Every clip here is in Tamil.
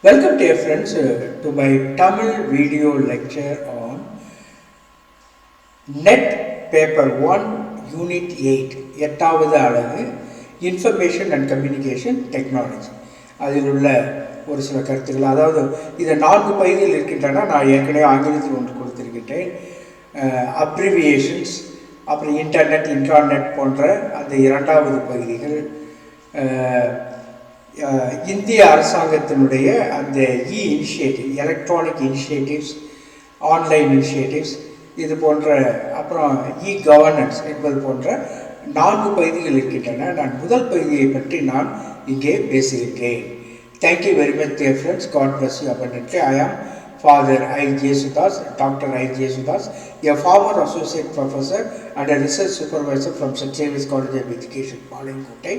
Welcome dear friends to my Tamil video lecture on NET paper 1 unit 8 எட்டாவது அலகு Information and Communication Technology. அதில் உள்ள ஒரு சில கருத்துக்கள், அதாவது இதை 4 பகுதியில் இருக்கின்றன. நான் ஏற்கனவே ஆங்கிலத்தில் ஒன்று கொடுத்திருக்கின்றேன். அப்ரிவியேஷன்ஸ், அப்புறம் இன்டர்நெட், இன்ட்ராநெட் போன்ற அந்த இரண்டாவது பகுதிகள், இந்திய அரசாங்கத்தினுடைய அந்த initiative, electronic initiatives, online initiatives, இது போன்ற, அப்புறம் கவர்னன்ஸ் என்பது போன்ற 4 பகுதிகள் இருக்கின்றன. நான் முதல் பகுதியை பற்றி நான் இங்கே பேசுகின்றேன். Thank you very much dear friends. God bless you abundantly. I am Father I. J. Sudas, Dr. I. J. Sudas, a former associate professor and a research supervisor from St. James College of Education, Palankotai.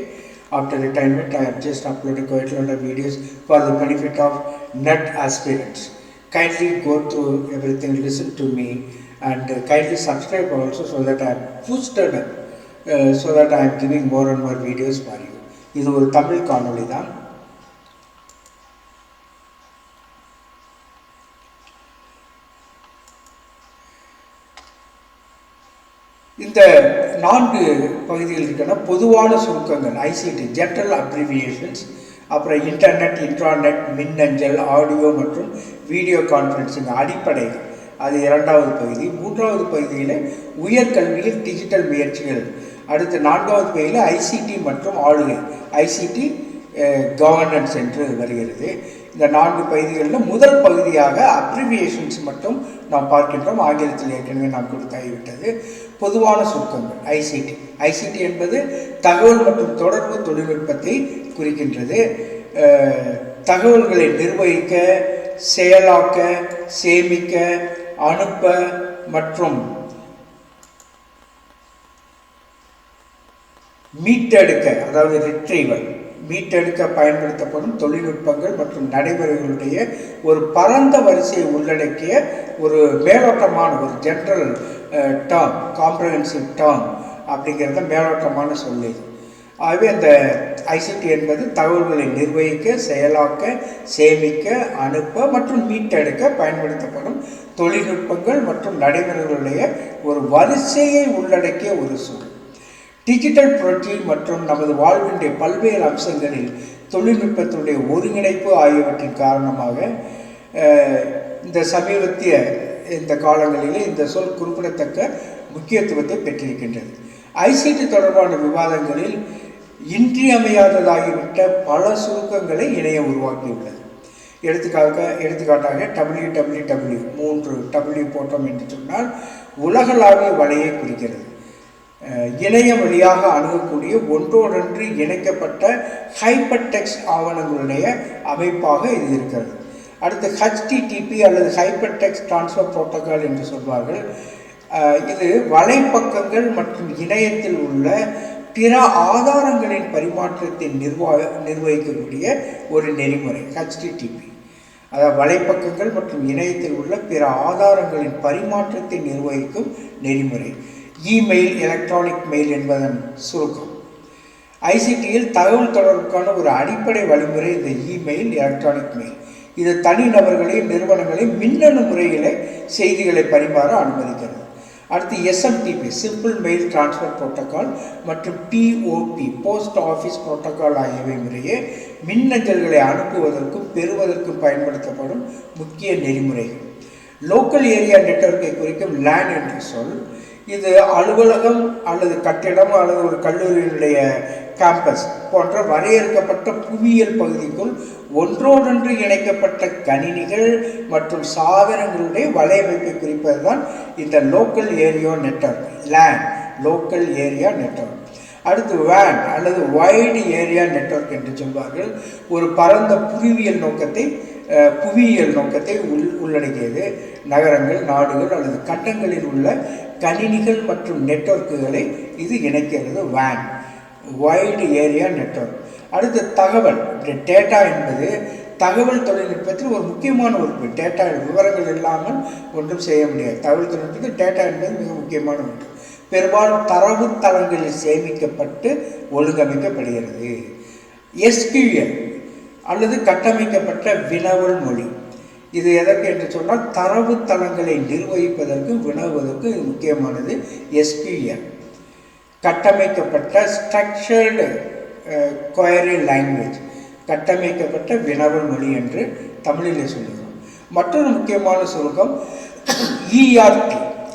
After retirement, I have just uploaded quite a lot of videos for the benefit of NET aspirants. Kindly go through everything, listen to me, and kindly subscribe also so that I am boosted up, so that I am giving more and more videos for you. இது ஒரு தமிழ் காணொளி தான். இந்த 4 பகுதிகள் இருக்கின்ற பொதுவான சுருக்கங்கள், ஐசிடி ஜெனரல் அப்ரிவியேஷன்ஸ், அப்புறம் இன்டர்நெட், இன்ட்ராநெட், மின்னஞ்சல், ஆடியோ மற்றும் வீடியோ கான்ஃபரன்சிங் அடிப்படைகள், அது இரண்டாவது பகுதி. மூன்றாவது பகுதியில் உயர்கல்வியில் டிஜிட்டல் முயற்சிகள், அடுத்து 4வது பகுதியில் ஐசிடி மற்றும் ஆளுகை, ஐசிடி கவர்னன்ஸ் என்று வருகிறது. இந்த 4 பகுதிகளில் முதல் பகுதியாக அப்ரிவியேஷன்ஸ் மட்டும் நாம் பார்க்கின்றோம். ஆங்கிலத்தில் ஏற்கனவே நாம் கொடுத்தாகிவிட்டது. பொதுவான சுருக்கங்கள், ஐசிடி. ஐசிடி என்பது தகவல் மற்றும் தொடர்பு தொழில்நுட்பத்தை குறிக்கின்றது. தகவல்களை நிர்வகிக்க, செயலாக்க, சேமிக்க, அனுப்ப மற்றும் மீட்டெடுக்க, அதாவது ரிட்ரீவல், மீட்டெடுக்க பயன்படுத்தப்படும் தொழில்நுட்பங்கள் மற்றும் நடைமுறைகளுடைய ஒரு பரந்த வரிசையை உள்ளடக்கிய ஒரு மேலோட்டமான ஒரு ஜென்ரல் டேர்ம், காம்ப்ரஹென்சிவ் டேர்ம் அப்படிங்கிறத மேலோட்டமான சொல்லு. ஆகவே அந்த ஐசிடி என்பது தகவல்களை நிர்வகிக்க, செயலாக்க, சேமிக்க, அனுப்ப மற்றும் மீட்டெடுக்க பயன்படுத்தப்படும் தொழில்நுட்பங்கள் மற்றும் நடைமுறைகளுடைய ஒரு வரிசையை உள்ளடக்கிய ஒரு சொல். டிஜிட்டல் புரட்சி மற்றும் நமது வாழ்வினுடைய பல்வேறு அம்சங்களில் தொழில்நுட்பத்தினுடைய ஒருங்கிணைப்பு ஆகியவற்றின் காரணமாக இந்த சமீபத்திய இந்த காலங்களிலே இந்த சொல் குறிப்பிடத்தக்க முக்கியத்துவத்தை பெற்றிருக்கின்றது. ஐசிடி தொடர்பான விவாதங்களில் இன்றியமையாததாகிவிட்ட பல சுருக்கங்களை இணையம் உருவாக்கியுள்ளது. எடுத்துக்காட்டாக WWW, 3 W போட்டோம் என்று சொன்னால் உலகளாவிய வலையை குறிக்கிறது. இணையம் வழியாக அணுகக்கூடிய ஒன்றோடொன்று இணைக்கப்பட்ட ஹைப்பர் டெக்ஸ்ட் ஆவணங்களுடைய அமைப்பாக இது இருக்கிறது. அடுத்து HTTP அல்லது ஹைப்பர் டெக்ஸ்ட் டிரான்ஸ்ஃபர் புரோட்டோகால் என்று சொல்வார்கள். இது வலைப்பக்கங்கள் மற்றும் இணையத்தில் உள்ள பிற ஆதாரங்களின் பரிமாற்றத்தை நிர்வகிக்கக்கூடிய ஒரு நெறிமுறை HTTP. அதாவது வலைப்பக்கங்கள் மற்றும் இணையத்தில் உள்ள பிற ஆதாரங்களின் பரிமாற்றத்தை நிர்வகிக்கும் நெறிமுறை. இமெயில், எலக்ட்ரானிக் மெயில் என்பதன் சுருக்கம். ஐசிடியில் தகவல் தொடர்புக்கான ஒரு அடிப்படை வழிமுறை இந்த இமெயில், எலக்ட்ரானிக் மெயில். இது தனிநபர்களையும் நிறுவனங்களையும் மின்னணு முறையில் செய்திகளை பரிமாற அனுமதிக்கிறது. அடுத்து SMTP, simple mail transfer protocol, மற்றும் POP, போஸ்ட் ஆஃபீஸ் புரோட்டோகால் ஆகியவை முறையே மின்னஞ்சல்களை அனுப்புவதற்கும் பெறுவதற்கும் பயன்படுத்தப்படும் முக்கிய நெறிமுறைகள். லோக்கல் ஏரியா நெட்வொர்க்கை குறிக்கும் LAN என்ற சொல். இது அலுவலகம் அல்லது கட்டிடம் அல்லது ஒரு கல்லூரியினுடைய கேம்பஸ் போன்ற வரையறுக்கப்பட்ட புவியியல் பகுதிக்குள் ஒன்றோடொன்று இணைக்கப்பட்ட கணினிகள் மற்றும் சாதனங்களுடைய வலையமைப்பை குறிப்பது தான் இந்த local area network, LAN, local area network. அடுத்து WAN அல்லது வைடு ஏரியா நெட்வொர்க் என்று சொல்வார்கள். ஒரு பரந்த புவியியல் நோக்கத்தை உள்ளடக்கியது. நகரங்கள், நாடுகள் அல்லது கண்டங்களில் உள்ள கணினிகள் மற்றும் நெட்வொர்க்குகளை இது இணைக்கிறது. WAN, wide area network. அடுத்து தகவல், டேட்டா என்பது தகவல் தொழில்நுட்பத்தில் ஒரு முக்கியமான உறுப்பு. டேட்டா விவரங்கள் இல்லாமல் ஒன்றும் செய்ய முடியாது. தகவல் தொழில்நுட்பத்தில் டேட்டா என்பது மிக முக்கியமான ஒன்று. பெரும்பாலும் தரவு தளங்களில் சேமிக்கப்பட்டு ஒழுங்கமைக்கப்படுகிறது. SQL, அல்லது கட்டமைக்கப்பட்ட வினவல் மொழி. இது எதற்கு என்று சொன்னால் தரவு தளங்களை நிர்வகிப்பதற்கு வினவுவதற்கு இது முக்கியமானது. SQL கட்டமைக்கப்பட்ட ஸ்ட்ரக்சர்டு query லாங்குவேஜ், கட்டமைக்கப்பட்ட வினவல் மொழி என்று தமிழிலே சொல்லுகிறோம். மற்றொரு முக்கியமான சுருக்கம் ERP.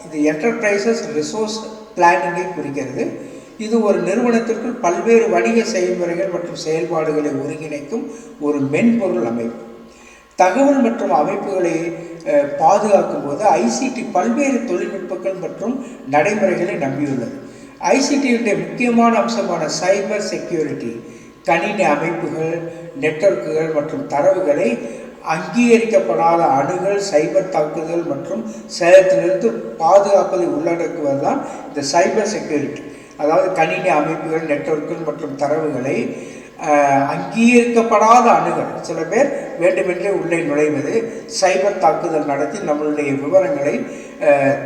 இது என்டர்பிரைசஸ் ரிசோர்ஸ் பிளானிங்கை குறிக்கிறது. இது ஒரு நிறுவனத்திற்குள் பல்வேறு வணிக செயல்முறைகள் மற்றும் செயல்பாடுகளை ஒருங்கிணைக்கும் ஒரு மென்பொருள் அமைப்பு. தகவல் மற்றும் அமைப்புகளை பாதுகாக்கும் போது ICT பல்வேறு தொழில்நுட்பங்கள் மற்றும் நடைமுறைகளை நம்பியுள்ளது. ICTயுடைய முக்கியமான அம்சமான சைபர் செக்யூரிட்டி, கணினி அமைப்புகள், நெட்வொர்க்குகள் மற்றும் தரவுகளை அங்கீகரிக்கப்படாத அணுகல், சைபர் தாக்குதல் மற்றும் சேதத்திலிருந்து பாதுகாப்பதை உள்ளடக்குவதுதான் இந்த சைபர் செக்யூரிட்டி. அதாவது கணினி அமைப்புகள், நெட்வொர்க்குகள் மற்றும் தரவுகளை அங்கீகரிக்கப்படாத அணுகல். சில பேர் வேண்டுமென்றே உள்ளே நுழைவது, சைபர் தாக்குதல் நடத்தி நம்மளுடைய விவரங்களை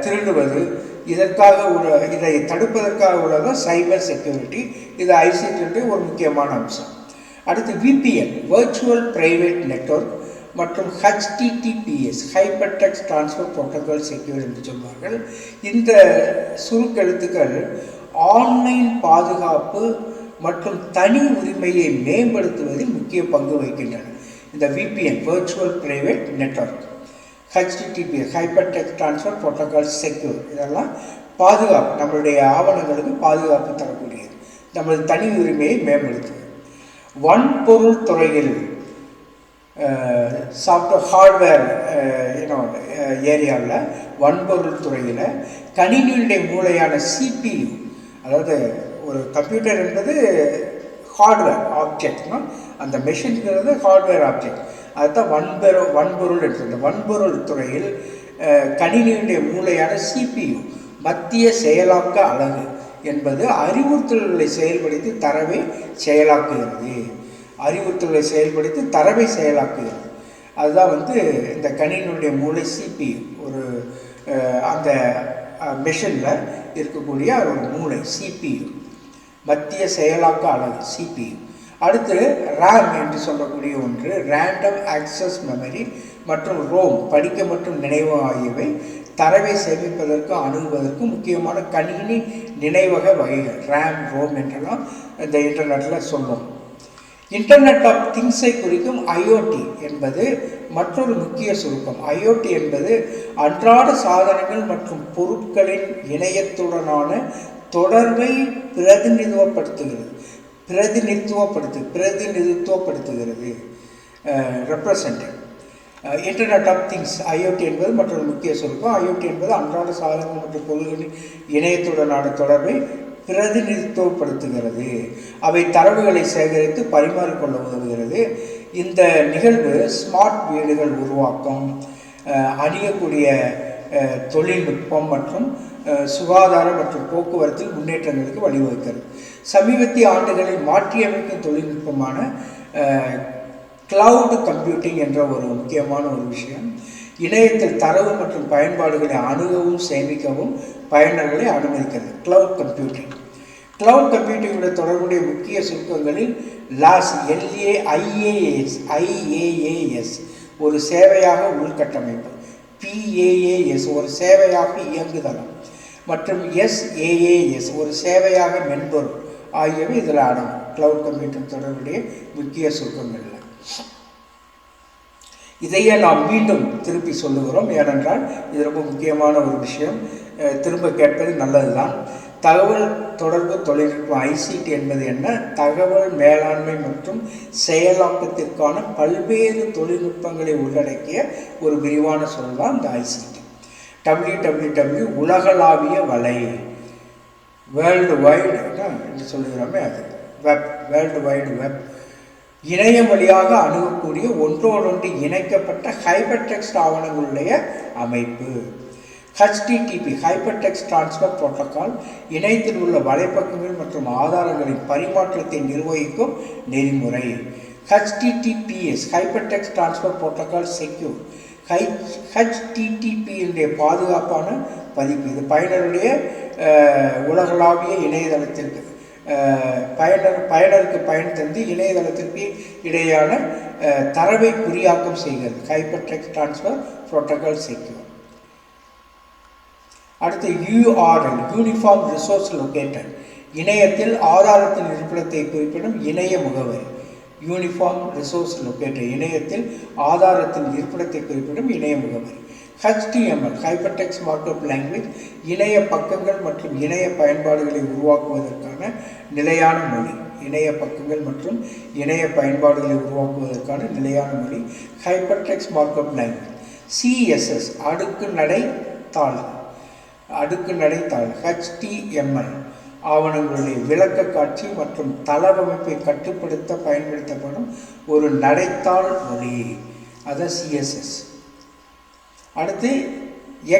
திருடுவது, இதை தடுப்பதற்காக உள்ளதான் சைபர் செக்யூரிட்டி. இது ICT ஒரு முக்கியமான அம்சம். அடுத்து VPN, வர்ச்சுவல் பிரைவேட் நெட்வொர்க் மற்றும் HTTPS, hyper text transfer protocol secure என்று சொல்வார்கள். இந்த சுருக்கெழுத்துக்கள் ஆன்லைன் பாதுகாப்பு மற்றும் தனி உரிமையை மேம்படுத்துவதில் முக்கிய பங்கு வகிக்கின்றன. இந்த VPN, virtual private network, HTTPS, hyper text transfer protocol secure, இதெல்லாம் பாதுகாப்பு, நம்மளுடைய ஆவணங்களுக்கு பாதுகாப்பு தரக்கூடியது, நமது தனி உரிமையை மேம்படுத்துவது. வன்பொருள் துறையில் சாஃப்ட்வேர் ஹார்ட்வேர் ஏரியாவில், வன்பொருள் துறையில் கணினியுடைய மூளையான CPU, அதாவது ஒரு கம்ப்யூட்டர் என்பது ஹார்ட்வேர் ஆப்ஜெக்ட்னா அந்த மெஷின்ங்கிறது ஹார்ட்வேர் ஆப்ஜெக்ட், அதுதான் வன்பொருள் என்று. இந்த வன்பொருள் துறையில் கணினியுடைய மூளையான CPU, மத்திய செயலாக்க அலகு என்பது அறிவுறுத்தல்களை செயல்படுத்தி தரவை செயலாக்குகிறது. அறிவுறுத்தல்களை செயல்படுத்தி தரவை செயலாக்குகிறது. அதுதான் இந்த கணினியுடைய மூளை CPU. ஒரு அந்த மெஷினில் இருக்கக்கூடிய ஒரு மூளை CPU, மத்திய செயலாக்க அலகு CPU. அடுத்து RAM என்று சொல்லக்கூடிய ஒன்று, ரேண்டம் ஆக்சஸ் மெமரி மற்றும் ROM, படிக்க மற்றும் நினைவு ஆகியவை தரவை சேமிப்பதற்கு அணுகுவதற்கு முக்கியமான கணினி நினைவக வகைகள். RAM, ROM என்றெல்லாம் இந்த இன்டர்நெட்டில் சொல்லும். இன்டர்நெட் ஆஃப் திங்ஸை குறிக்கும் IoT என்பது மற்றொரு முக்கிய சுருக்கம். IoT என்பது அன்றாட சாதனங்கள் மற்றும் பொருட்களின் இணையத்துடனான தொடர்பை பிரதிநிதித்துவப்படுத்துகிறது. Representing. Internet of things, IoT என்பது மற்றொரு முக்கிய சுருக்கம். IoT என்பது அன்றாட சாதனங்கள் மற்றும் பொருட்களின் இணையத்துடனான தொடர்பை பிரதிநிதித்துவப்படுத்துகிறது. அவை தரவுகளை சேகரித்து பரிமாறிக்கொள்ள உதவுகிறது. இந்த நிகழ்வு ஸ்மார்ட் வீடுகள் உருவாக்கம், அணியக்கூடிய தொழில்நுட்பம் மற்றும் சுகாதார மற்றும் போக்குவரத்தில் முன்னேற்றங்களுக்கு வழிவகுக்கிறது. சமீபத்திய ஆண்டுகளில் மாற்றியமைக்கும் தொழில்நுட்பமான கிளவுட் கம்ப்யூட்டிங் என்ற ஒரு முக்கியமான ஒரு விஷயம். இணையத்தில் தரவு மற்றும் பயன்பாடுகளை அணுகவும் சேமிக்கவும் பயனர்களை அனுமதிக்கிறது. Cloud computing. கிளவுட் கம்ப்யூட்டிங்குடைய தொடர்புடைய முக்கிய சுருக்கங்களில் IaaS ஒரு சேவையாக உள்கட்டமைப்பு, PaaS ஒரு சேவையாக இயங்குதளம் மற்றும் SaaS ஒரு சேவையாக மென்பொருள் ஆகியவை இதில் அடங்கும். கிளவுட் கம்ப்யூட்டிங் தொடர்புடைய முக்கிய சுருக்கங்கள். இதையே நாம் மீண்டும் திருப்பி சொல்லுகிறோம், ஏனென்றால் இது ரொம்ப முக்கியமான ஒரு விஷயம். திரும்ப கேட்பது நல்லதுதான். தகவல் தொடர்பு தொழில்நுட்பம் ICT என்பது என்ன? தகவல் மேலாண்மை மற்றும் செயலாக்கத்திற்கான பல்வேறு தொழில்நுட்பங்களை உள்ளடக்கிய ஒரு விரிவான சொல் தான் இந்த ICT. www உலகளாவிய வலை, வேர்ல்டு வைடு என்று சொல்லுகிறோமே, அது வெப், வேர்ல்டு வைடு வெப். இணையம் வழியாக அணுகக்கூடிய ஒன்றோடொன்று இணைக்கப்பட்ட ஹைப்பர் டெக்ஸ்ட் ஆவணங்களுடைய அமைப்பு. HTTP, hyper text transfer protocol, இணையத்தில் உள்ள வலைப்பக்கங்கள் மற்றும் ஆதாரங்களின் பரிமாற்றத்தை நிர்வகிக்கும் நெறிமுறை. HTTPS, hyper text transfer protocol secure. HTTP பாதுகாப்பான பதிப்பு. இது பயனருடைய உலகளாவிய இணையதளத்திற்கு பயனருக்கு பயன் தந்து இணையதளத்திற்கு இடையான தரவை குறியாக்கம் செய்கிறது. Hyper text transfer protocol secure. அடுத்து URL யூனிஃபார்ம் ரிசோர்ஸ் லொகேட்டர், இணையத்தில் ஆதாரத்தின் இருப்பிடத்தை குறிப்பிடும் இணைய முகவரி. யூனிஃபார்ம் ரிசோர்ஸ் லொகேட்டர், இணையத்தில் ஆதாரத்தின் இருப்பிடத்தை குறிப்பிடும் இணைய முகவரி. HTML hyper text markup language, இணைய பக்கங்கள் மற்றும் இணைய பயன்பாடுகளை உருவாக்குவதற்கான நிலையான மொழி. இணைய பக்கங்கள் மற்றும் இணைய பயன்பாடுகளை உருவாக்குவதற்கான நிலையான மொழி hyper text markup language. CSS அடுக்கு நடை தாள், HTML ஆவணங்களுடைய விளக்க காட்சி மற்றும் தளவமைப்பை கட்டுப்படுத்த பயன்படுத்தப்படும் ஒரு நடைத்தாள் மொழி, அதான் CSS. அடுத்து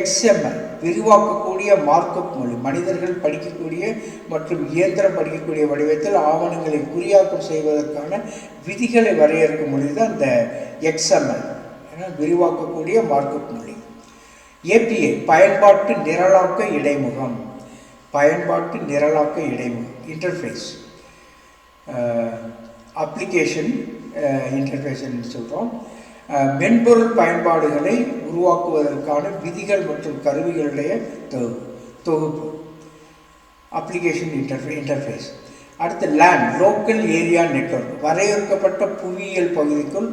XML விரிவாக்கக்கூடிய மார்க்அப் மொழி, மனிதர்கள் படிக்கக்கூடிய மற்றும் இயந்திரம் படிக்கக்கூடிய வடிவத்தில் ஆவணங்களை குறியாக்கம் செய்வதற்கான விதிகளை வரையறுக்கும் மொழி தான் இந்த XML, விரிவாக்கக்கூடிய மார்க்அப் மொழி. API பயன்பாட்டு நிரலாக்க இடைமுகம், இன்டர்ஃபேஸ், அப்ளிகேஷன் இன்டர்ஃபேஸ்ன்னு சொல்கிறோம். மென்பொருள் பயன்பாடுகளை உருவாக்குவதற்கான விதிகள் மற்றும் கருவிகளுடைய தொகுப்பு, அப்ளிகேஷன் இன்டர்ஃபேஸ். அடுத்து LAN லோக்கல் ஏரியா நெட்வொர்க், வரையறுக்கப்பட்ட புவியியல் பகுதிக்குள்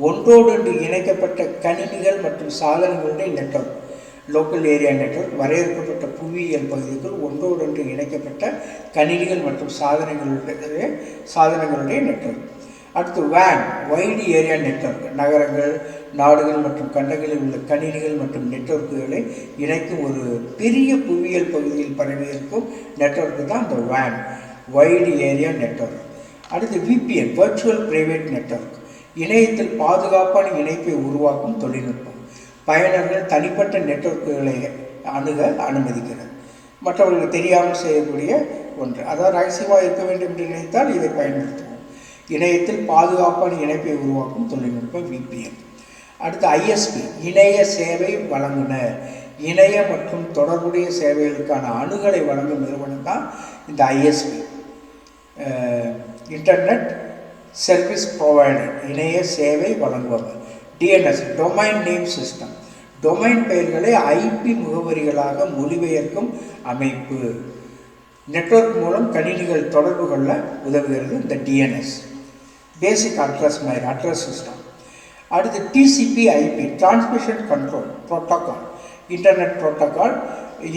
ஒன்றோடொன்று இணைக்கப்பட்ட கணினிகள் மற்றும் சாதனங்களுடைய நெட்வொர்க். லோக்கல் ஏரியா நெட்வொர்க் வரையறுக்கப்பட்ட புவியியல் பகுதிக்குள் ஒன்றோடொன்று இணைக்கப்பட்ட கணினிகள் மற்றும் சாதனங்களுடைய நெட்வொர்க். அடுத்து WAN வைடு ஏரியா நெட்வொர்க், நகரங்கள், நாடுகள் மற்றும் கண்டங்களில் உள்ள கணினிகள் மற்றும் நெட்வொர்க்குகளை இணைக்கும் ஒரு பெரிய புவியியல் பகுதியில் பரவியிருக்கும் நெட்வொர்க்கு தான் இந்த WAN வைடு ஏரியா நெட்வொர்க். அடுத்து VPN வர்ச்சுவல் பிரைவேட் நெட்வொர்க், இணையத்தில் பாதுகாப்பான இணைப்பை உருவாக்கும் தொழில்நுட்பம். பயனர்கள் தனிப்பட்ட நெட்வொர்க்குகளை அணுக அனுமதிக்கிறது, மற்றவர்களுக்கு தெரியாமல் செய்யக்கூடிய ஒன்று. அதாவது ரகசியமாக இருக்க வேண்டும் என்று நினைத்தால் இதை பயன்படுத்துவோம். இணையத்தில் பாதுகாப்பான இணைப்பை உருவாக்கும் தொழில்நுட்பம் VPN. அடுத்து ISP இணைய சேவை வழங்குனர், இணைய மற்றும் தொடர்புடைய சேவைகளுக்கான அணுகலை வழங்கும் நிறுவனம் தான் இந்த ISP, இன்டர்நெட் சர்வீஸ் ப்ரொவைடர், இணைய சேவை வழங்குபவர். DNS domain name system, domain பெயர்களை IP முகவரிகளாக மொழிபெயர்க்கும் அமைப்பு. நெட்வொர்க் மூலம் கணினிகள் தொடர்பு கொள்ள உதவுகிறது இந்த DNS, பேசிக் அட்ரஸ் சிஸ்டம். அடுத்து TCP/IP transmission control protocol, internet protocol,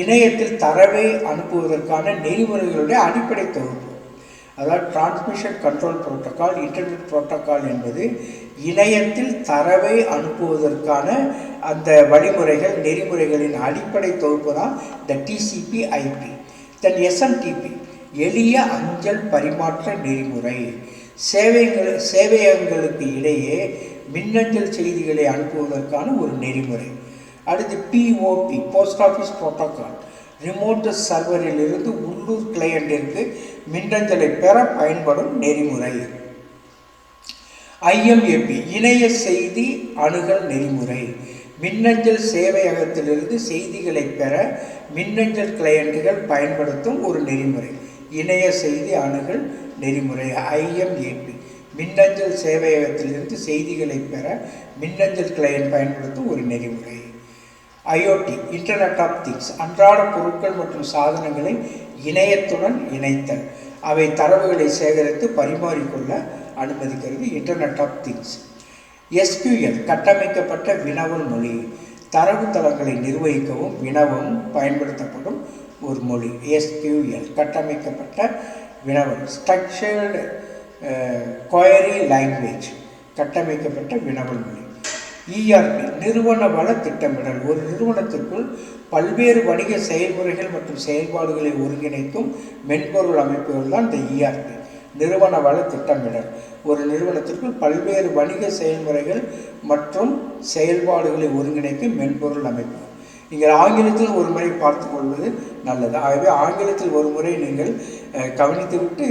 இணையத்தில் தரவை அனுப்புவதற்கான நெறிமுறைகளுடைய அடிப்படை தொகுப்பு. அதாவது transmission control protocol, internet protocol என்பது இணையத்தில் தரவை அனுப்புவதற்கான அந்த வழிமுறைகள் நெறிமுறைகளின் அடிப்படை தொகுப்பு தான் இந்த TCP/IP. தென் SMTP எளிய அஞ்சல் பரிமாற்ற நெறிமுறை, சேவையகங்களுக்கு இடையே மின்னஞ்சல் செய்திகளை அனுப்புவதற்கான ஒரு நெறிமுறை. அடுத்து POP post office protocol, remote சர்வரிலிருந்து உள்ளூர் கிளையண்டிற்கு மின்னஞ்சலை பெற பயன்படும் நெறிமுறை. IMAP இணைய செய்தி அணுகல் நெறிமுறை, மின்னஞ்சல் சேவையகத்திலிருந்து செய்திகளை பெற மின்னஞ்சல் கிளையண்டுகள் பயன்படுத்தும் ஒரு நெறிமுறை. இணைய செய்தி அணுகல் நெறிமுறை IMAP, மின்னஞ்சல் சேவையகத்திலிருந்து செய்திகளை பெற மின்னஞ்சல் கிளையண்ட் பயன்படுத்தும் ஒரு நெறிமுறை. IoT இன்டர்நெட் ஆஃப் திங்ஸ், அன்றாட பொருட்கள் மற்றும் சாதனங்களை இணையத்துடன் இணைத்தல், அவை தரவுகளை சேகரித்து பரிமாறிக்கொள்ள அனுமதிக்கிறது இன்டர்நெட் ஆஃப் திங்ஸ். SQL கட்டமைக்கப்பட்ட வினவல் மொழி, தரவுத்தளங்களை நிர்வகிக்கவும் வினவவும் பயன்படுத்தப்படும் ஒரு மொழி. SQL கட்டமைக்கப்பட்ட வினவல், ஸ்ட்ரக்சர்டு கொயரி லாங்குவேஜ், கட்டமைக்கப்பட்ட வினவல் மொழி. ERP நிறுவன வள திட்டமிடல், ஒரு நிறுவனத்திற்குள் பல்வேறு வணிக செயல்முறைகள் மற்றும் செயல்பாடுகளை ஒருங்கிணைக்கும் மென்பொருள் அமைப்புகள் தான் இந்த ERP, நிறுவன வள திட்டமிடல். ஒரு நிறுவனத்திற்குள் பல்வேறு வணிக செயல்முறைகள் மற்றும் செயல்பாடுகளை ஒருங்கிணைக்கும் மென்பொருள் அமைப்பு. நீங்கள் ஆங்கிலத்தில் ஒரு முறை பார்த்து கொள்வது நல்லது. ஆகவே ஆங்கிலத்தில் ஒரு முறை நீங்கள் கவனித்துவிட்டு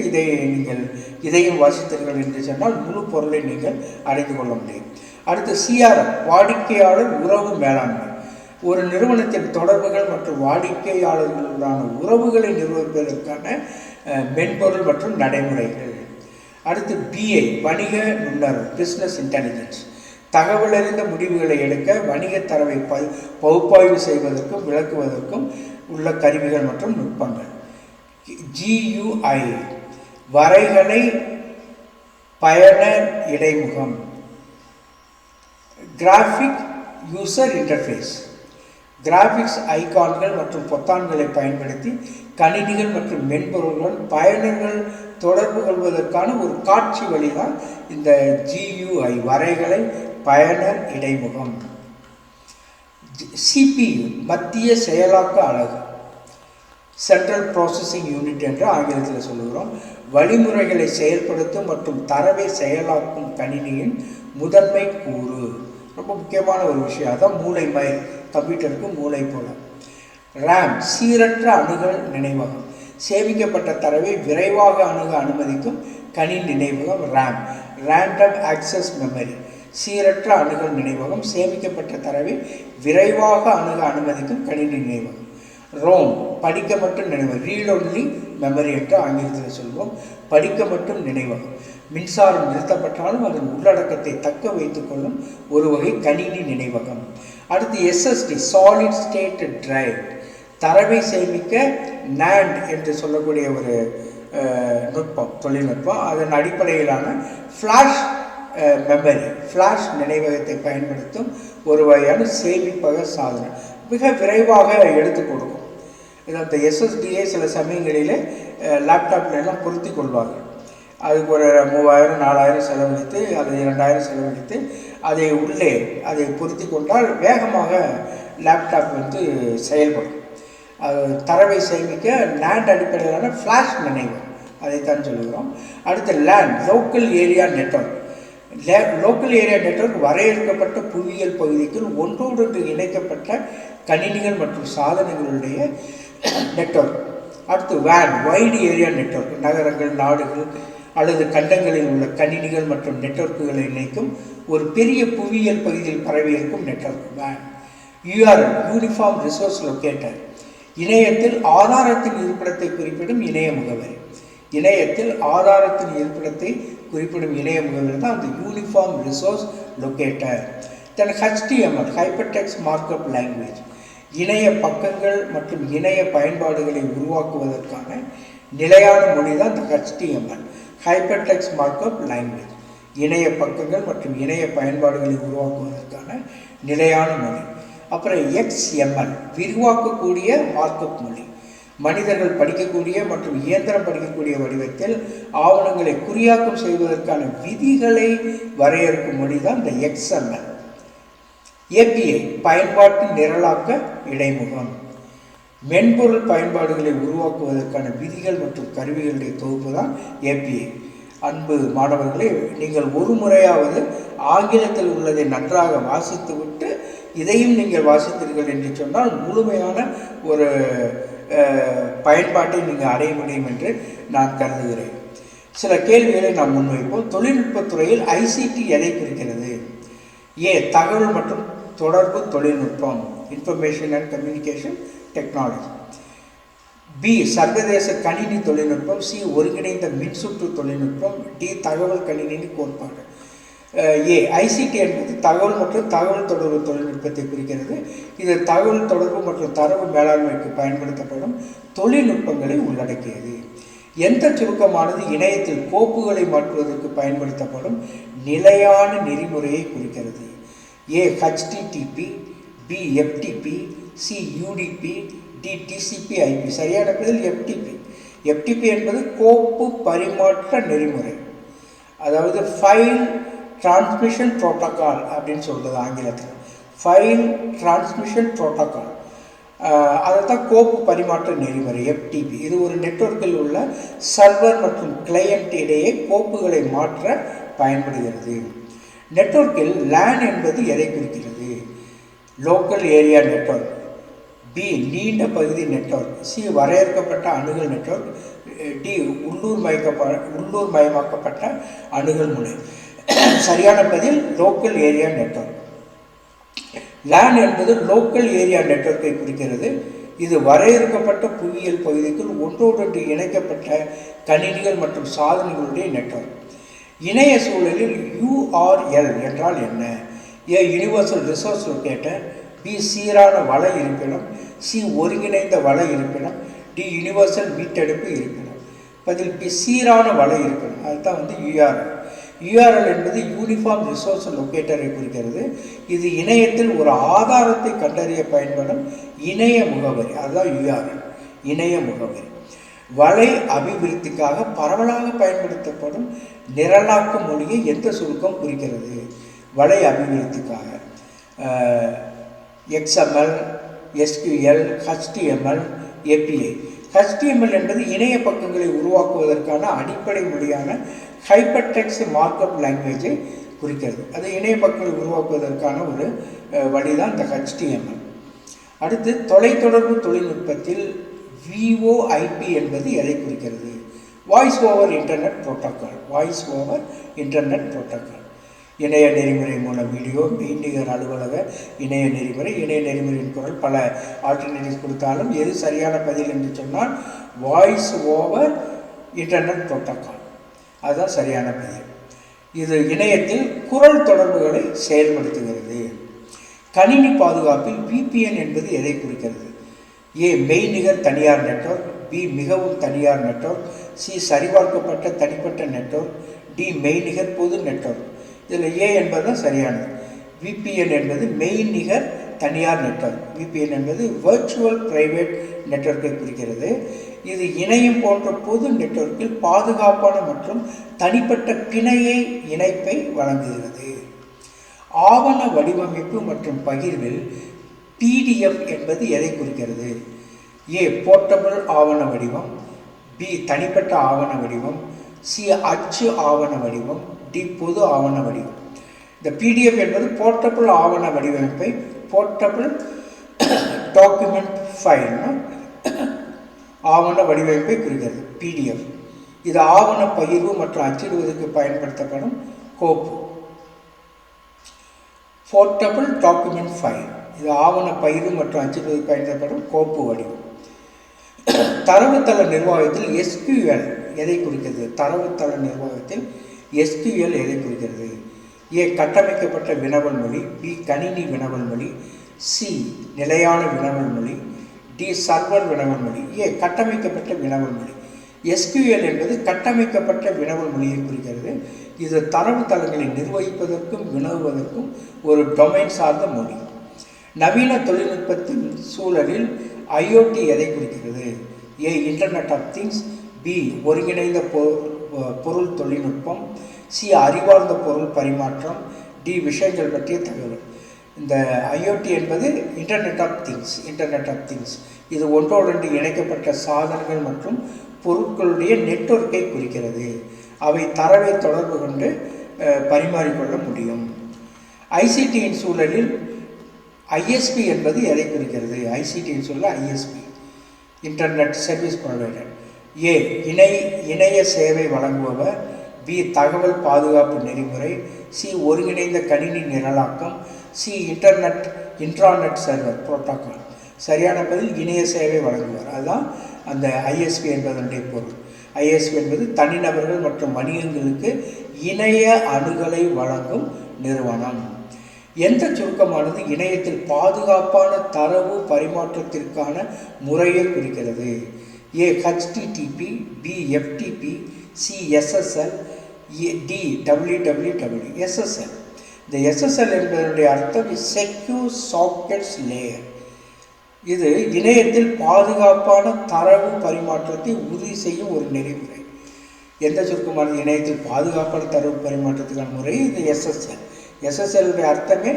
நீங்கள் இதையும் வாசித்தீர்கள் என்று சொன்னால் முழு பொருளை நீங்கள் அறிந்து கொள்ள முடியும். அடுத்து CRM வாடிக்கையாளர் உறவு மேலாண்மை, ஒரு நிறுவனத்தின் தொடர்புகள் மற்றும் வாடிக்கையாளர்களுடனான உறவுகளை நிர்வகிப்பதற்கான மென்பொருள் மற்றும் நடைமுறைகள். அடுத்து பிஐ வணிக நுண்ணறிவு, பிஸ்னஸ் இன்டெலிஜென்ஸ், தகவல் அறிந்த முடிவுகளை எடுக்க வணிக தரவை பகுப்பாய்வு செய்வதற்கும் விளக்குவதற்கும் உள்ள கருவிகள் மற்றும் நுட்பங்கள். GUI வரைகலை பயனர் இடைமுகம், கிராஃபிக் யூசர் இன்டர்ஃபேஸ், கிராஃபிக்ஸ் ஐகான்கள் மற்றும் பொத்தான்களை பயன்படுத்தி கணினிகள் மற்றும் மென்பொருளுடன் பயனர்கள் தொடர்பு கொள்வதற்கான ஒரு காட்சி வழிதான் இந்த GUI வரைகலை பயனர் இடைமுகம். CPU மத்திய செயலாக்க அலகு, சென்ட்ரல் ப்ராசஸிங் யூனிட் என்று ஆங்கிலத்தில் சொல்லுகிறோம். வழிமுறைகளை செயல்படுத்தும் மற்றும் தரவை செயலாக்கும் கணினியின் முதன்மை கூறு. ரொம்ப முக்கியமான ஒரு விஷயம், அதான் மூளை மயில், கம்ப்யூட்டருக்கு மூளை போல. ரேம் சீரற்ற அணுகல் நினைவகம், சேமிக்கப்பட்ட தரவை விரைவாக அணுக அனுமதிக்கும் கணினி நினைவகம். ரேம் ரேண்டம் ஆக்சஸ் மெமரி, சீரற்ற அணுகல் நினைவகம், சேமிக்கப்பட்ட தரவை விரைவாக அணுக அனுமதிக்கும் கணினி நினைவகம். ரோம் படிக்க மட்டும் நினைவகம், ரீட் ஒன்லி மெமரி என்று ஆங்கிலத்தில் சொல்வோம். படிக்க மட்டும் நினைவகம், மின்சாரம் நிறுத்தப்பட்டாலும் அதன் உள்ளடக்கத்தை தக்க வைத்துக் கொள்ளும் ஒரு வகை கணினி நினைவகம். அடுத்து SSD சாலிட் ஸ்டேட் டிரைவ், தரவை சேமிக்க NAND என்று சொல்லக்கூடிய ஒரு நுட்பம், தொழில்நுட்பம். அதன் அடிப்படையிலான ஃப்ளாஷ் மெமரி, ஃப்ளாஷ் நினைவகத்தை பயன்படுத்தும் ஒரு வகையான சேமிப்பக சாதனம், மிக விரைவாக எடுத்து கொடுக்கும். இந்த SSDயை சில சமயங்களில் லேப்டாப்லாம் பொருத்தி கொள்வார்கள். அதுக்கு ஒரு 3000 4000 செலவழித்து, அது 2000 செலவழித்து அதை உள்ளே அதை பொருத்தி கொண்டால் வேகமாக லேப்டாப் செயல்படும். அது தரவை சேமிக்க NAND அடிப்படையிலான ஃப்ளாஷ் நினைவு, அதைத்தான் சொல்லுகிறோம். அடுத்து LAN local area network. Local area network வரையறுக்கப்பட்ட புவியியல் பகுதிக்குள் ஒன்றோடொன்று இணைக்கப்பட்ட கணினிகள் மற்றும் சாதனங்களுடைய நெட்வொர்க். அடுத்து வேன் வைடு ஏரியா நெட்வொர்க், நகரங்கள், நாடுகள் அல்லது கண்டங்களில் உள்ள கணினிகள் மற்றும் நெட்வொர்க்குகளை இணைக்கும் ஒரு பெரிய புவியியல் பகுதியில் பரவியிருக்கும் network van. URL uniform resource locator, இணையத்தில் ஆதாரத்தின் இருப்பிடத்தை குறிப்பிடும் இணைய முகவரி. இணையத்தில் ஆதாரத்தின் இருப்பிடத்தை குறிப்பிடும் இணைய முகவரி தான் அந்த யூனிஃபார்ம் ரிசோர்ஸ் லொக்கேட்டர். தென் HTML ஹைப்பர்டெக்ஸ்ட் மார்க்அப் லாங்குவேஜ், இணைய பக்கங்கள் மற்றும் இணைய பயன்பாடுகளை உருவாக்குவதற்கான நிலையான மொழி தான் இந்த HTML ஹைப்பர்டெக்ஸ்ட் மார்க்அப் லாங்குவேஜ். இணைய பக்கங்கள் மற்றும் இணைய பயன்பாடுகளை உருவாக்குவதற்கான நிலையான மொழி. அப்புறம் XML விரிவாக்கக்கூடிய மார்க்அப் மொழி, மனிதர்கள் படிக்கக்கூடிய மற்றும் இயந்திரம் படிக்கக்கூடிய வடிவத்தில் ஆவணங்களை குறியாக்கம் செய்வதற்கான விதிகளை வரையறுக்கும் மொழி தான் இந்த XML. API பயன்பாட்டு நிரலாக்க இடைமுகம், மென்பொருள் பயன்பாடுகளை உருவாக்குவதற்கான விதிகள் மற்றும் கருவிகளுடைய தொகுப்பு தான் API. அன்பு மாணவர்களே, நீங்கள் ஒரு முறையாவது ஆங்கிலத்தில் உள்ளதை நன்றாக வாசித்துவிட்டு இதையும் நீங்கள் வாசித்தீர்கள் என்று சொன்னால் முழுமையான ஒரு பயன்பாட்டை நீங்கள் அடைய முடியும் என்று நான் கருதுகிறேன். சில கேள்விகளை நாம் முன்வைப்போம். தொழில்நுட்பத்துறையில் ICT எதை குறிக்கிறது? தகவல் மற்றும் தொடர்பு தொழில்நுட்பம், இன்ஃபர்மேஷன் அண்ட் கம்யூனிகேஷன் டெக்னாலஜி. சர்வதேச கணினி தொழில்நுட்பம். ஒருங்கிணைந்த மின்சுற்று தொழில்நுட்பம். தகவல் கணினி கோட்பாடு. ICT என்பது தகவல் மற்றும் தகவல் தொடர்பு தொழில்நுட்பத்தை குறிக்கிறது. இது தகவல் தொடர்பு மற்றும் தரவு மேலாண்மைக்கு பயன்படுத்தப்படும் தொழில்நுட்பங்களை உள்ளடக்கியது. எந்த சுருக்கமானது இணையத்தில் கோப்புகளை மாற்றுவதற்கு பயன்படுத்தப்படும் நிலையான நெறிமுறையை குறிக்கிறது? HTTP, FTP, UDP, TCP/IP. சரியான பதில் FTP. FTP என்பது கோப்பு பரிமாற்ற நெறிமுறை, அதாவது ஃபைல் டிரான்ஸ்மிஷன் புரோட்டோகால் அப்படின்னு சொல்கிறது ஆங்கிலத்தில். ஃபைல் டிரான்ஸ்மிஷன் புரோட்டோகால், அதைத்தான் கோப்பு பரிமாற்ற நெறிமுறை FTP. இது ஒரு நெட்வொர்க்கில் உள்ள சர்வர் மற்றும் கிளையண்ட் இடையே கோப்புகளை மாற்ற பயன்படுகிறது. நெட்வொர்க்கில் LAN என்பது எதை குறிக்கிறது? Local area network. நீண்ட பகுதி நெட்வொர்க். வரையறுக்கப்பட்ட அணுகல் நெட்வொர்க். உள்ளூர் மயமாக்கப்பட்ட அணுகல் முறை. சரியான பதில் லோக்கல் ஏரியா நெட்வொர்க். LAN என்பது லோக்கல் ஏரியா நெட்வொர்க்கை குறிக்கிறது. இது வரையறுக்கப்பட்ட புவியியல் பகுதிக்குள் ஒன்றோடொன்று இணைக்கப்பட்ட கணினிகள் மற்றும் சாதனங்களுடைய நெட்வொர்க். இணைய சூழலில் URL என்றால் என்ன? ஏ யூனிவர்சல் ரிசோர்ஸ் லொக்கேட்டர், பி சீரான வள இருப்பிடம், சி ஒருங்கிணைந்த வள இருப்பிடம், டி யூனிவர்சல் மீட்டெடுப்பு இருப்பிடம். பதில் பி சீரான வள இருப்பிடம். அதுதான் URL. URL என்பது யூனிஃபார்ம் ரிசோர்ஸ் லொக்கேட்டரை குறிக்கிறது. இது இணையத்தில் ஒரு ஆதாரத்தை கண்டறிய பயன்படும் இணைய முகவரி. அதுதான் URL, இணைய முகவரி. வலை அபிவிருத்திக்காக பரவலாக பயன்படுத்தப்படும் நிரலாக்க மொழியை எந்த சுருக்கம் குறிக்கிறது? வலை அபிவிருத்திக்காக XML, SQL, HTML, API. HTML என்பது இணைய பக்கங்களை உருவாக்குவதற்கான அடிப்படை மொழியான ஹைப்பர் டெக்ஸ்ட் மார்க்அப் லாங்குவேஜை குறிக்கிறது. அது இணைய பக்கங்களை உருவாக்குவதற்கான ஒரு வழிதான் இந்த HTML. அடுத்து தொலைத்தொடர்பு தொழில்நுட்பத்தில் VoIP என்பது எதை குறிக்கிறது? Voice over internet protocol. Voice over internet protocol. இணைய நெறிமுறை மூலம் வீடியோ, மெய்நிகர் அலுவலக இணைய நெறிமுறை, இணைய நெறிமுறையின் குரல், பல ஆல்டர்னேட்டிவ்ஸ் கொடுத்தாலும் எது சரியான பதில் என்று சொன்னால் வாய்ஸ் ஓவர் இன்டர்நெட் புரோட்டோக்கால். அதுதான் சரியான பதில். இது இணையத்தில் குரல் தொடர்புகளை செயல்படுத்துகிறது. கணினி பாதுகாப்பில் VPN என்பது எதை குறிக்கிறது? ஏ மெய்நிகர் தனியார் நெட்வொர்க், பி மிகவும் தனியார் நெட்வொர்க், சி சரிபார்க்கப்பட்ட தனிப்பட்ட நெட்வொர்க், டி மெய்நிகர் பொது நெட்வொர்க். இதில் ஏ என்பது தான் சரியானது. VPN என்பது மெய்நிகர் தனியார் நெட்வொர்க். VPN என்பது வர்ச்சுவல் பிரைவேட் நெட்வொர்க்கை குறிக்கிறது. இது இணையம் போன்ற பொது நெட்வொர்க்கில் பாதுகாப்பான மற்றும் தனிப்பட்ட பிணைய இணைப்பை வழங்குகிறது. ஆவண வடிவமைப்பு மற்றும் பகிர்வில் PDF என்பது எதை குறிக்கிறது? ஏ போர்ட்டபிள் ஆவண வடிவம், பி தனிப்பட்ட ஆவண வடிவம், சி அச்சு ஆவண வடிவம், டி பொது ஆவண வடிவம். இந்த PDF என்பது போர்ட்டபிள் ஆவண வடிவமைப்பை, போர்ட்டபிள் டாக்குமெண்ட் ஃபைல் ஆவண வடிவமைப்பை குறிக்கிறது PDF. இது ஆவண பகிர்வு மற்றும் அச்சிடுவதற்கு பயன்படுத்தப்படும் கோப்பு. போர்ட்டபிள் டாக்குமெண்ட் ஃபைல் இது ஆவண பகிர்வு மற்றும் அச்சிடுவதற்கு பயன்படுத்தப்படும் கோப்பு வடிவம். தரவுத்தள நிர்வாகத்தில் SQL எதை குறிக்கிறது? தரவுத்தள நிர்வாகத்தில் SQL எதை குறிக்கிறது? ஏ கட்டமைக்கப்பட்ட வினவல் மொழி, பி கணினி வினவல் மொழி, சி நிலையான வினவல் மொழி, டி சர்வர் வினவல் மொழி. ஏ கட்டமைக்கப்பட்ட வினவல் மொழி. SQL என்பது கட்டமைக்கப்பட்ட வினவல் மொழியை குறிக்கிறது. இது தரவுத்தளங்களை நிர்வகிப்பதற்கும் வினவுவதற்கும் ஒரு டொமைன் சார்ந்த மொழி. நவீன தொழில்நுட்பத்தின் சூழலில் IoT எதை குறிக்கிறது? ஏ இன்டர்நெட் ஆஃப் திங்ஸ், பி ஒருங்கிணைந்த பொருள் தொழில்நுட்பம், சி அறிவார்ந்த பொருள் பரிமாற்றம், டி விஷயங்கள் பற்றிய தகவல். இந்த IoT என்பது இன்டர்நெட் ஆஃப் திங்ஸ். இது ஒன்றோடொன்று இணைக்கப்பட்ட சாதனங்கள் மற்றும் பொருட்களுடைய நெட்வொர்க்கை குறிக்கிறது. அவை தரவை தொடர்பு கொண்டு பரிமாறிக்கொள்ள முடியும். ICTயின் சூழலில் ISP என்பது எதை குறிக்கிறது? ICTயின் சூழல் ISP இன்டர்நெட் சர்வீஸ் ப்ரொவைடர். ஏ இணைய சேவை வழங்குபவர், பி தகவல் பாதுகாப்பு நெறிமுறை, சி ஒருங்கிணைந்த கணினி நிரலாக்கம், சி இன்ட்ராநெட் சர்வர் புரோட்டோக்கால். சரியான பதில் இணைய சேவை வழங்குவார். அதுதான் அந்த ISP என்பதனுடைய பொருள். ISP என்பது தனிநபர்கள் மற்றும் வணிகங்களுக்கு இணைய அணுகலை வழங்கும் நிறுவனம். எந்த சுருக்கமானது இணையத்தில் பாதுகாப்பான தரவு பரிமாற்றத்திற்கான முறையை குறிக்கிறது? A HTTP, B FTP, C SSL, D www. SSL. இந்த SSL என்பதனுடைய அர்த்தம் செக்யூர் சாக்கெட்ஸ் லேயர். இது இணையத்தில் பாதுகாப்பான தரவு பரிமாற்றத்தை உறுதி செய்யும் ஒரு நெறிமுறை. எந்த சுருக்கமானது இணையத்தில் பாதுகாப்பான தரவு பரிமாற்றத்துக்கான முறை? இது SSL. SSL அர்த்தமே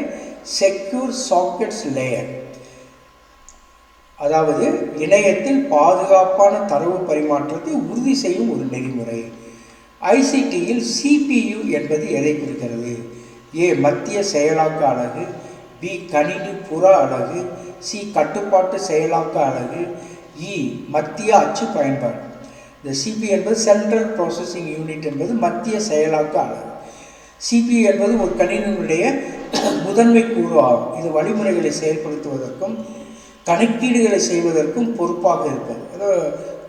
செக்யூர் சாக்கெட்ஸ் லேயர், அதாவது இணையத்தில் பாதுகாப்பான தரவு பரிமாற்றத்தை உறுதி செய்யும் ஒரு நெறிமுறை. ICTயில் CPU என்பது எதை குறிக்கிறது? ஏ மத்திய செயலாக்க அலகு, பி கணினி புற அலகு, சி கட்டுப்பாட்டு செயலாக்க அலகு, இ மத்திய அச்சு பயன்பாடு. இந்த CPU என்பது சென்ட்ரல் ப்ராசஸிங் யூனிட் என்பது மத்திய செயலாக்க அலகு. CPU என்பது ஒரு கணினியினுடைய முதன்மை கூறு ஆகும். இது வழிமுறைகளை செயல்படுத்துவதற்கும் கணக்கீடுகளை செய்வதற்கும் பொறுப்பாக இருப்பது. அதாவது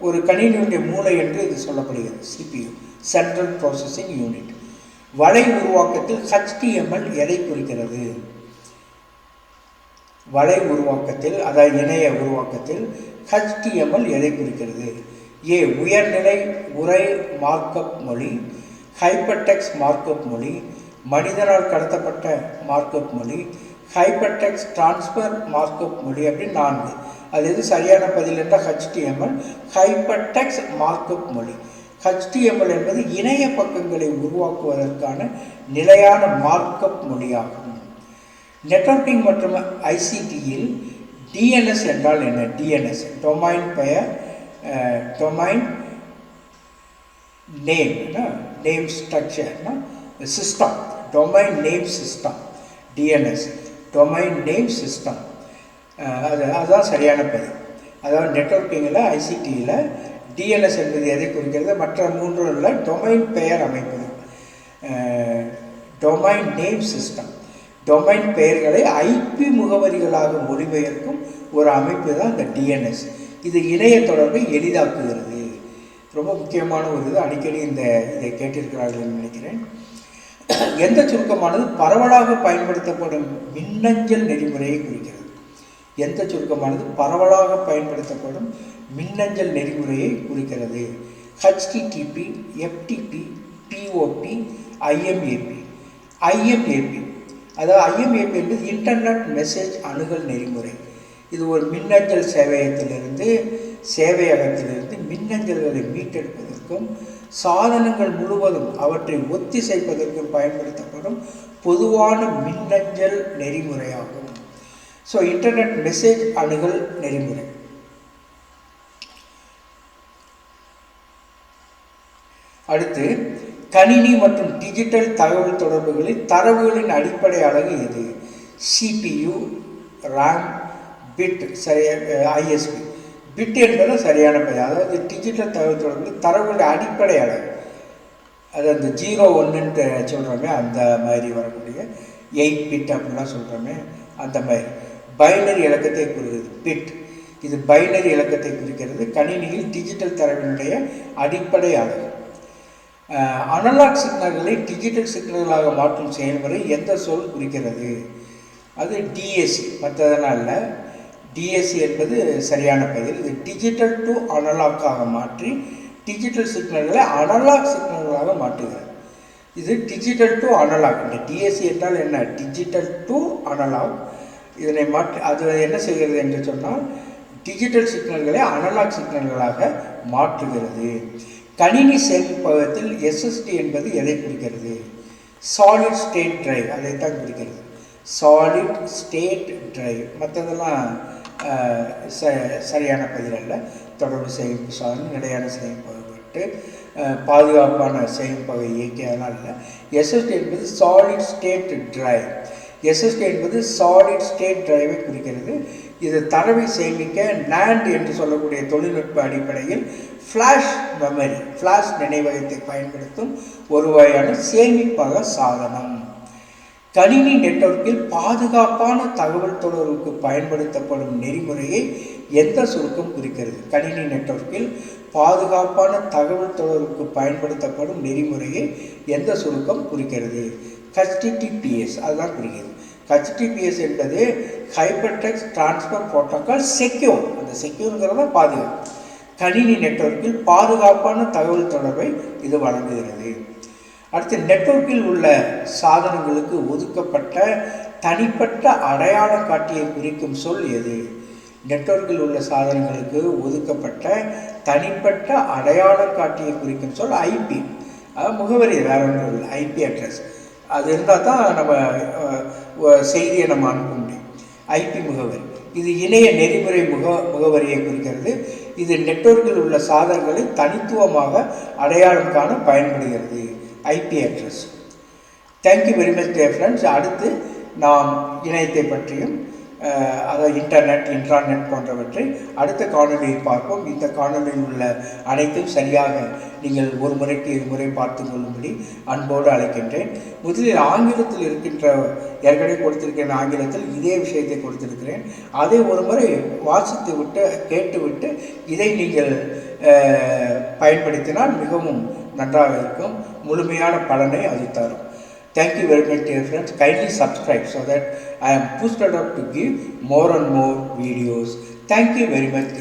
ஒரு கணினியுடைய மூளை என்று இது சொல்லப்படுகிறது. CPU central processing unit. வலை உருவாக்கத்தில் HTML எதை குறிக்கிறது? வலை உருவாக்கத்தில், அதாவது இணைய உருவாக்கத்தில் HTML எதை குறிக்கிறது? ஏ உயர்நிலை உரை மார்க்கப் மொழி, ஹைப்பர்டெக்ஸ்ட் மார்க்கப் மொழி, மனிதனால் கடத்தப்பட்ட மார்க்கப் மொழி, ஹைப்பர்டெக்ஸ்ட் டிரான்ஸ்ஃபர் மார்க்கப் மொழி அப்படின்னு 4. அது எது சரியான பதில் என்றால் HTML ஹைப்பர்டெக்ஸ்ட் மார்க்கப் மொழி. HTML என்பது இணைய பக்கங்களை உருவாக்குவதற்கான நிலையான மார்க்கப் மொழியாகும். நெட்வொர்க்கிங் மற்றும் ICTயில் DNS என்றால் என்ன? DNS டொமைன் பெயர், domain name, name structure system, domain name system, DNS domain name system. அதுதான் சரியான பதில். அதாவது நெட்வொர்க்கிங்கில் ICTயில் DNS என்பது எதை குறிக்கிறது? மற்ற 3 இல்லை, டொமைன் பெயர் அமைப்பு, டொமைன் நேம் சிஸ்டம். டொமைன் பெயர்களை IP முகவரிகளாக மொழிபெயர்க்கும் ஒரு அமைப்பு தான் இந்த DNS. இது இணைய தொடர்பை எளிதாக்குகிறது. ரொம்ப முக்கியமான ஒரு இது, அடிக்கடி இதை கேட்டிருக்கிறார்கள் நினைக்கிறேன். எந்த சுருக்கமானது பரவலாக பயன்படுத்தப்படும் மின்னஞ்சல் நெறிமுறையை குறிக்கிறது? எந்த சுருக்கமானது பரவலாக பயன்படுத்தப்படும் மின்னஞ்சல் நெறிமுறையை குறிக்கிறது? HTTP, FTP, POP, IMAP. IMAP அதாவது IMAP என்பது இன்டர்நெட் மெசேஜ் அணுகல் நெறிமுறை. இது ஒரு மின்னஞ்சல் சேவையகத்திலிருந்து மின்னஞ்சல்களை மீட்டெடுப்பதற்கும் சாதனங்கள் முழுவதும் அவற்றை ஒத்திசைப்பதற்கும் பயன்படுத்தப்படும் பொதுவான மின்னஞ்சல் நெறிமுறையாகும். ஸோ இன்டர்நெட் மெசேஜ் அணுகல் நெறிமுறை. அடுத்து, கணினி மற்றும் டிஜிட்டல் தகவல் தொடர்புகளில் தரவுகளின் அடிப்படை அலகு எது? CPU, RAM, bit, ISP. Bit என்பது சரியான பெயர். அதாவது டிஜிட்டல் தகவல் தொடர்புகளில் தரவுகளுடைய அடிப்படை அலகு, அது அந்த 0 1ன்ட்டு சொல்கிறோமே அந்த மாதிரி வரக்கூடிய 8 பிட் அப்படின்லாம் சொல்கிறோமே அந்த மாதிரி பைனரி இலக்கத்தை குறிக்கிறது பிட். இது பைனரி இலக்கத்தை குறிக்கிறது. கணினியில் டிஜிட்டல் தரவினுடைய அடிப்படை அலகு. அனலாக் சிக்னல்களை டிஜிட்டல் சிக்னல்களாக மாற்றும் செயல்முறை எந்த சொல் குறிக்கிறது? அது DAC, மற்றதனால் இல்லை. DAC என்பது சரியான பதில். இது டிஜிட்டல் டு அனலாக்காக மாற்றி டிஜிட்டல் சிக்னல்களை அனலாக் சிக்னல்களாக மாற்றுகிறது. இது டிஜிட்டல் டு அனலாக். இந்த DAC என்றால் என்ன? Digital to analog. இதனை மாற்றி அது என்ன செய்கிறது என்று சொன்னால் டிஜிட்டல் சிக்னல்களை அனலாக் சிக்னல்களாக மாற்றுகிறது. கணினி சேமிப்பகத்தில் SSD என்பது எதை குறிக்கிறது? சாலிட் ஸ்டேட் டிரைவ், அதைத்தான் குறிக்கிறது. Solid state drive. மற்றதெல்லாம் சரியான பதில் அல்ல. தொடர்பு சேமிப்பு சாதனம், நிலையான சேமிப்பகப்பட்டு பாதுகாப்பான சேமிப்பக இயக்கி, அதனால் இல்லை. SSD என்பது சாலிட் ஸ்டேட் டிரைவ். SSD என்பது சாலிட் ஸ்டேட் டிரைவை குறிக்கிறது. இது தரவை சேமிக்க NAND என்று சொல்லக்கூடிய தொழில்நுட்ப அடிப்படையில் ஃப்ளாஷ் மெமரி, ஃப்ளாஷ் நினைவகத்தை பயன்படுத்தும் ஒரு வகையான சேமிப்பக சாதனம். கணினி நெட்வொர்க்கில் பாதுகாப்பான தகவல் தொடர்புக்கு பயன்படுத்தப்படும் நெறிமுறையை எந்த சுருக்கம் குறிக்கிறது? கணினி நெட்வொர்க்கில் பாதுகாப்பான தகவல் தொடர்புக்கு பயன்படுத்தப்படும் நெறிமுறையை எந்த சுருக்கம் குறிக்கிறது? HTTPS, அதுதான் குறிக்கிறது. HTTPS என்பது ஹைப்பர்டெக்ஸ்ட் டிரான்ஸ்ஃபர் புரோட்டோகால் செக்யூர். அந்த செக்யூருங்கிறத பாதுகாப்பு. கணினி நெட்வொர்க்கில் பாதுகாப்பான தகவல் தொடர்பை இது வழங்குகிறது. அடுத்து, நெட்வொர்க்கில் உள்ள சாதனங்களுக்கு ஒதுக்கப்பட்ட தனிப்பட்ட அடையாளம் காட்டியை குறிக்கும் சொல் எது? நெட்வொர்க்கில் உள்ள சாதனங்களுக்கு ஒதுக்கப்பட்ட தனிப்பட்ட அடையாளம் காட்டியை குறிக்கும் சொல் IP. முகவரி வேற ஒன்றும் இல்லை, IP அட்ரஸ். அது இருந்தால் தான் நம்ம செய்தியை நம்ம அனுப்ப முடியும். IP முகவரி. இது இணைய நெறிமுறை முகவரியை குறிக்கிறது. இது நெட்வொர்க்கில் உள்ள சாதனங்களை தனித்துவமாக அடையாளம் காண பயன்படுகிறது. IP address. Thank you very much dear friends. அடுத்து நாம் இணையத்தை பற்றியும் அதாவது இன்ட்ராநெட் போன்றவற்றை அடுத்த காணொலியில் பார்ப்போம். இந்த காணொலியில் உள்ள அனைத்தும் சரியாக நீங்கள் ஒரு முறைக்கு இருமுறை பார்த்து கொள்ளும்படி அன்போடு அழைக்கின்றேன். முதலில் ஆங்கிலத்தில் இருக்கின்ற ஏற்கனவே கொடுத்திருக்கிற ஆங்கிலத்தில் இதே விஷயத்தை கொடுத்திருக்கிறேன். அதை ஒரு முறை வாசித்து விட்டு கேட்டுவிட்டு இதை நீங்கள் பயன்படுத்தினால் மிகவும் நன்றாக இருக்கும். முழுமையான பலனை அது தரும். Thank you very much, dear friends. Kindly subscribe so that I am boosted up to give more and more videos. Thank you very much.